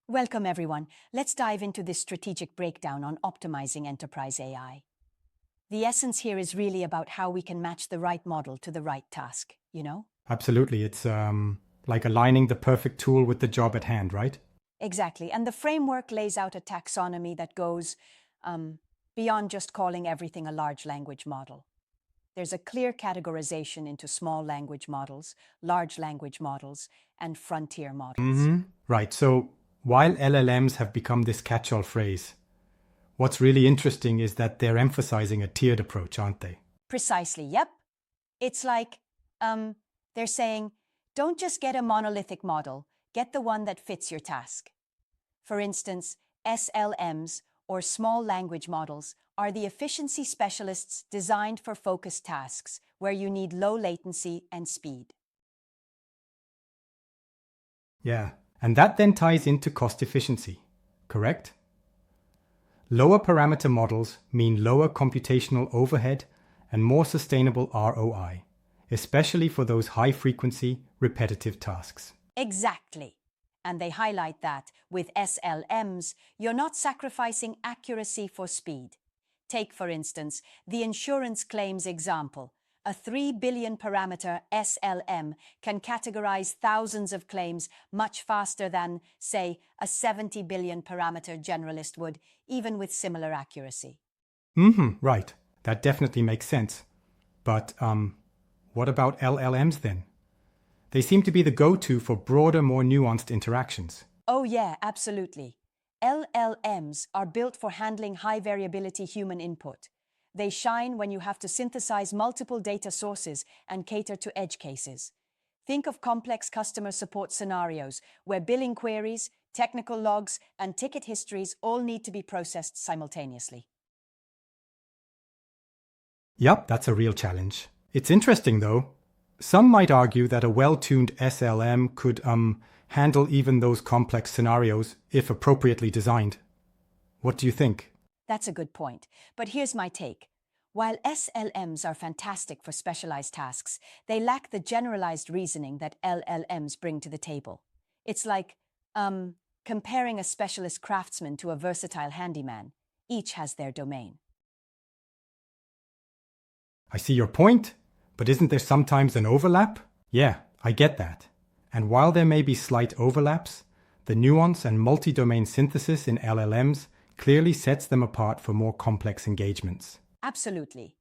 Welcome, everyone. Let's dive into this strategic breakdown on optimizing enterprise AI. The essence here is really about how we can match the right model to the right task, you know? Absolutely. It's like aligning the perfect tool with the job at hand, right? Exactly. And the framework lays out a taxonomy that goes beyond just calling everything a large language model. There's a clear categorization into small language models, large language models, and frontier models. Right. So while LLMs have become this catch-all phrase, what's really interesting is that they're emphasizing a tiered approach, aren't they? Precisely, yep. It's like they're saying, don't just get a monolithic model, get the one that fits your task. For instance, SLMs, or small language models, are the efficiency specialists designed for focused tasks where you need low latency and speed. Yeah. And that then ties into cost efficiency, correct? Lower parameter models mean lower computational overhead and more sustainable ROI, especially for those high-frequency, repetitive tasks. Exactly. And they highlight that with SLMs, you're not sacrificing accuracy for speed. Take, for instance, the insurance claims example. A 3 billion parameter SLM can categorize thousands of claims much faster than, say, a 70 billion parameter generalist would, even with similar accuracy. Right. That definitely makes sense. But what about LLMs then? They seem to be the go-to for broader, more nuanced interactions. Oh yeah, absolutely. LLMs are built for handling high variability human input. They shine when you have to synthesize multiple data sources and cater to edge cases. Think of complex customer support scenarios where billing queries, technical logs, and ticket histories all need to be processed simultaneously. Yep, that's a real challenge. It's interesting though. Some might argue that a well-tuned SLM could handle even those complex scenarios if appropriately designed. What do you think? That's a good point. But here's my take. While SLMs are fantastic for specialized tasks, they lack the generalized reasoning that LLMs bring to the table. It's like comparing a specialist craftsman to a versatile handyman. Each has their domain. I see your point, but isn't there sometimes an overlap? Yeah, I get that. And while there may be slight overlaps, the nuance and multi-domain synthesis in LLMs clearly sets them apart for more complex engagements. Absolutely.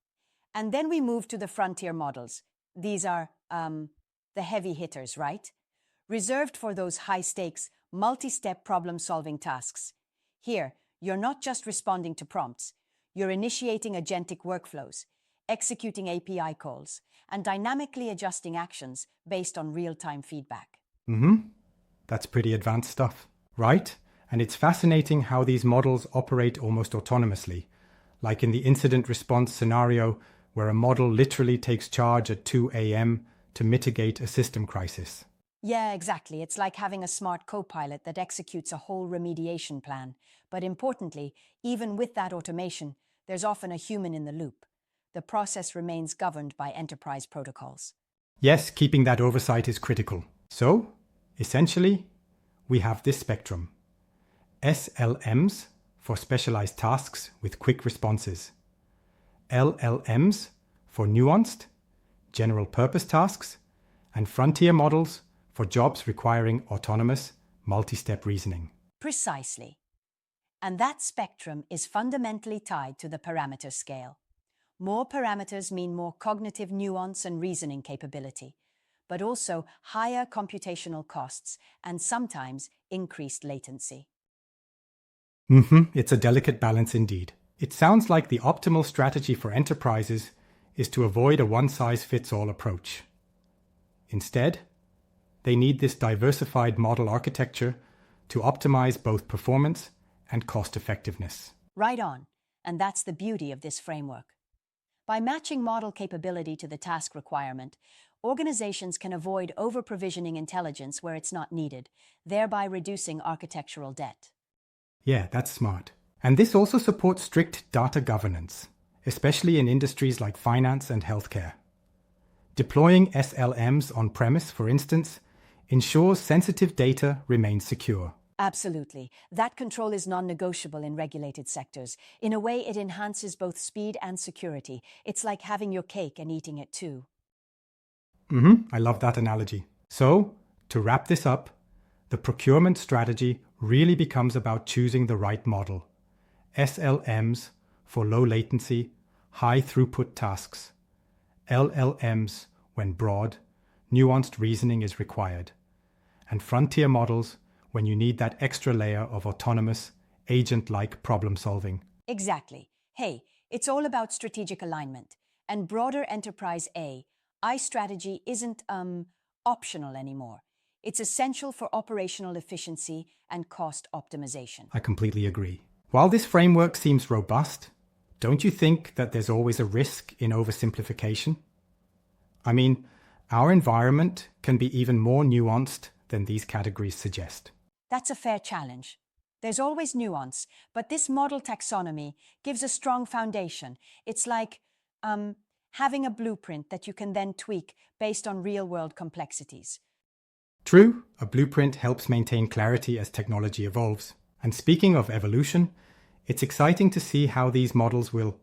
And then we move to the frontier models. These are the heavy hitters, right? Reserved for those high-stakes, multi-step problem-solving tasks. Here, you're not just responding to prompts. You're initiating agentic workflows, executing API calls, and dynamically adjusting actions based on real-time feedback. That's pretty advanced stuff, right? And it's fascinating how these models operate almost autonomously, like in the incident response scenario where a model literally takes charge at 2 a.m. to mitigate a system crisis. Yeah, exactly. It's like having a smart co-pilot that executes a whole remediation plan. But importantly, even with that automation, there's often a human in the loop. The process remains governed by enterprise protocols. Yes, keeping that oversight is critical. So, essentially, we have this spectrum. SLMs for specialized tasks with quick responses. LLMs for nuanced, general purpose tasks, and frontier models for jobs requiring autonomous, multi-step reasoning. Precisely. And that spectrum is fundamentally tied to the parameter scale. More parameters mean more cognitive nuance and reasoning capability, but also higher computational costs and sometimes increased latency. It's a delicate balance indeed. It sounds like the optimal strategy for enterprises is to avoid a one-size-fits-all approach. Instead, they need this diversified model architecture to optimize both performance and cost effectiveness. Right on. And that's the beauty of this framework. By matching model capability to the task requirement, organizations can avoid over-provisioning intelligence where it's not needed, thereby reducing architectural debt. Yeah, that's smart. And this also supports strict data governance, especially in industries like finance and healthcare. Deploying SLMs on-premise, for instance, ensures sensitive data remains secure. Absolutely. That control is non-negotiable in regulated sectors. In a way, it enhances both speed and security. It's like having your cake and eating it too. I love that analogy. So, to wrap this up, the procurement strategy really becomes about choosing the right model. SLMs for low latency, high throughput tasks. LLMs when broad, nuanced reasoning is required. And frontier models when you need that extra layer of autonomous, agent-like problem solving. Exactly. Hey, it's all about strategic alignment. And broader enterprise AI strategy isn't optional anymore. It's essential for operational efficiency and cost optimization. I completely agree. While this framework seems robust, don't you think that there's always a risk in oversimplification? I mean, our environment can be even more nuanced than these categories suggest. That's a fair challenge. There's always nuance, but this model taxonomy gives a strong foundation. It's like having a blueprint that you can then tweak based on real-world complexities. True, a blueprint helps maintain clarity as technology evolves. And speaking of evolution, it's exciting to see how these models will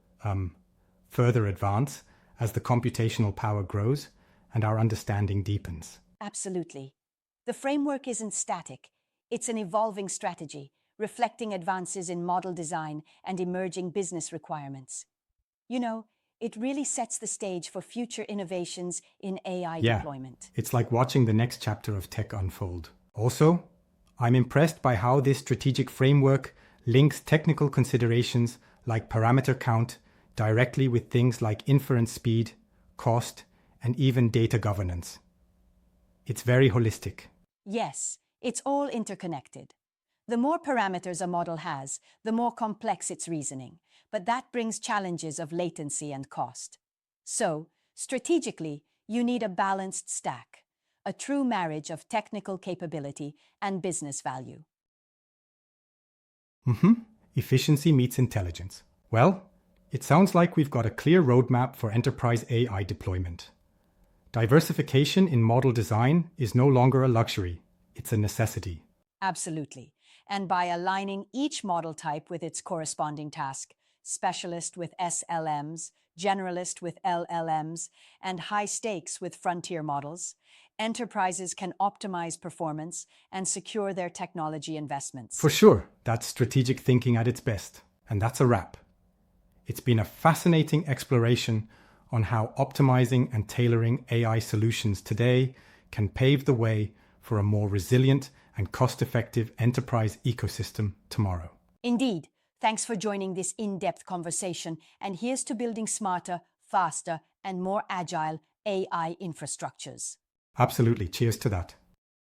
further advance as the computational power grows and our understanding deepens. Absolutely. The framework isn't static. It's an evolving strategy, reflecting advances in model design and emerging business requirements. You know, it really sets the stage for future innovations in AI deployment. It's like watching the next chapter of tech unfold. Also, I'm impressed by how this strategic framework links technical considerations like parameter count directly with things like inference speed, cost, and even data governance. It's very holistic. Yes, it's all interconnected. The more parameters a model has, the more complex its reasoning, but that brings challenges of latency and cost. So, strategically, you need a balanced stack, a true marriage of technical capability and business value. Efficiency meets intelligence. Well, it sounds like we've got a clear roadmap for enterprise AI deployment. Diversification in model design is no longer a luxury, it's a necessity. Absolutely. And by aligning each model type with its corresponding task, specialist with SLMs, generalist with LLMs, and high stakes with frontier models, enterprises can optimize performance and secure their technology investments. For sure, that's strategic thinking at its best. And that's a wrap. It's been a fascinating exploration on how optimizing and tailoring AI solutions today can pave the way for a more resilient and cost-effective enterprise ecosystem tomorrow. Indeed. Thanks for joining this in-depth conversation, and here's to building smarter, faster, and more agile AI infrastructures. Absolutely. Cheers to that.